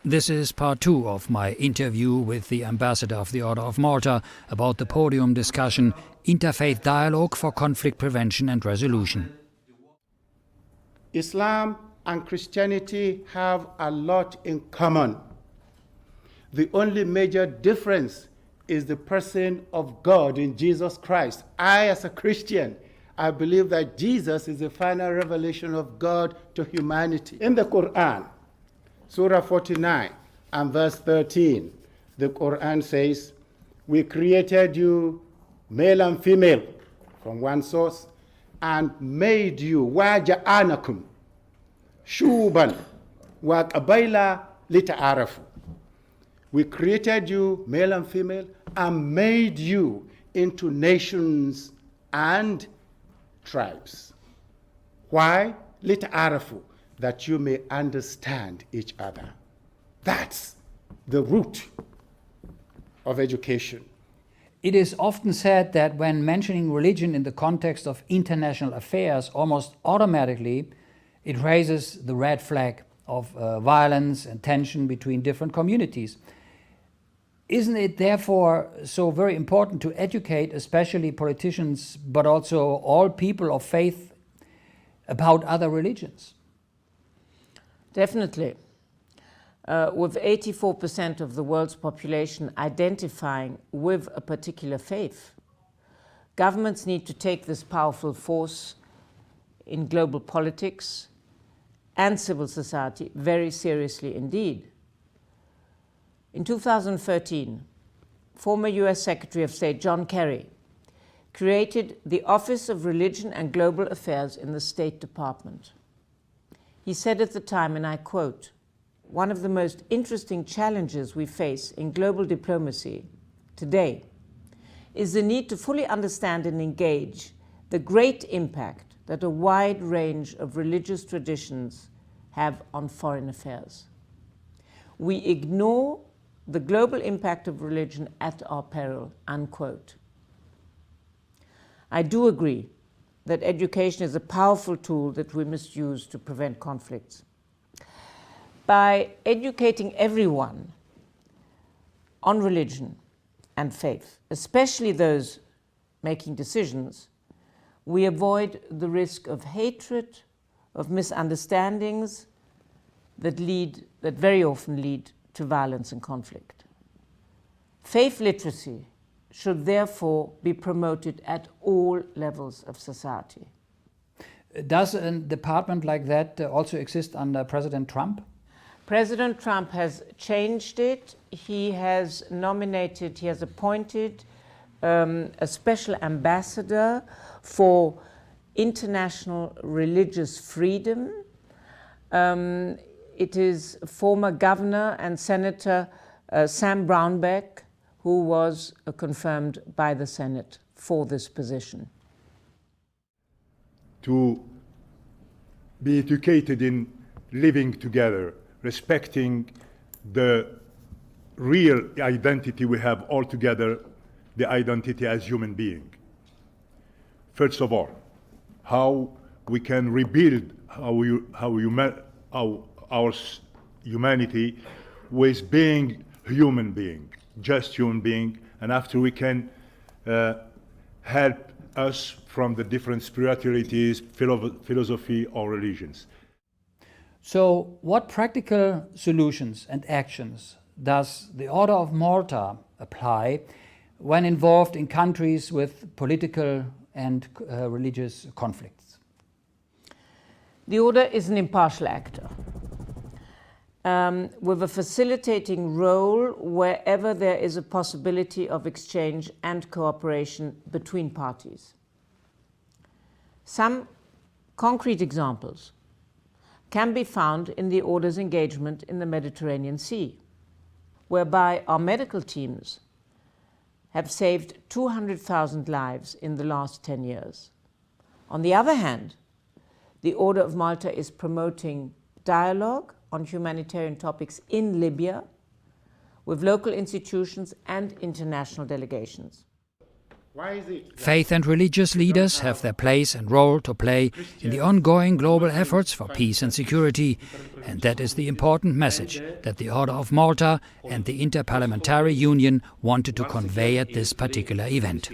This is part 2 of my interview with the Ambassador of the Order of Malta about the podium discussion Interfaith Dialog for Conflict Prevention and Resolution. Islam and Christianity have a lot in common. The only major difference is the person of God in Jesus Christ. I, as a Christian, I believe that Jesus is the final revelation of God to humanity. In the Quran, Surah 49 and verse 13, the Quran says, "We created you male and female," from one source, "and made you waja'anakum shuban wa qabaila lita'arafu." We created you male and female and made you into nations and tribes. Why? Lita'arafu, that you may understand each other. That's the root of education. It is often said that when mentioning religion in the context of international affairs, almost automatically it raises the red flag of violence and tension between different communities. Isn't it therefore so very important to educate, especially politicians, but also all people of faith, about other religions? Definitely. With 84% of the world's population identifying with a particular faith, governments need to take this powerful force in global politics and civil society very seriously indeed. In 2013, former US Secretary of State John Kerry created the Office of Religion and Global Affairs in the State Department. He said at the time, and I quote, "One of the most interesting challenges we face in global diplomacy today is the need to fully understand and engage the great impact that a wide range of religious traditions have on foreign affairs. We ignore the global impact of religion at our peril," unquote. I do agree that education is a powerful tool that we must use to prevent conflicts. By educating everyone on religion and faith, especially those making decisions, we avoid the risk of hatred, of misunderstandings that very often lead to violence and conflict. Faith literacy should therefore be promoted at all levels of society. Does a department like that also exist under President Trump? President Trump has changed it. He has appointed a special ambassador for international religious freedom. It is former Governor and Senator Sam Brownback, who was confirmed by the Senate for this position. To be educated in living together, respecting the real identity we have all together, the identity as human being. First of all, how we can rebuild our humanity with being human being, just human being, and after we can help us from the different spiritualities, philosophy or religions. So what practical solutions and actions does the Order of Malta apply when involved in countries with political and religious conflicts? The Order is an impartial actor with a facilitating role wherever there is a possibility of exchange and cooperation between parties. Some concrete examples can be found in the Order's engagement in the Mediterranean Sea, whereby our medical teams have saved 200,000 lives in the last 10 years. On the other hand, the Order of Malta is promoting dialogue on humanitarian topics in Libya with local institutions and international delegations. Why is it? Faith and religious leaders have their place and role to play in the ongoing global efforts for peace and security, and that is the important message that the Order of Malta and the Inter-Parliamentary Union wanted to convey at this particular event.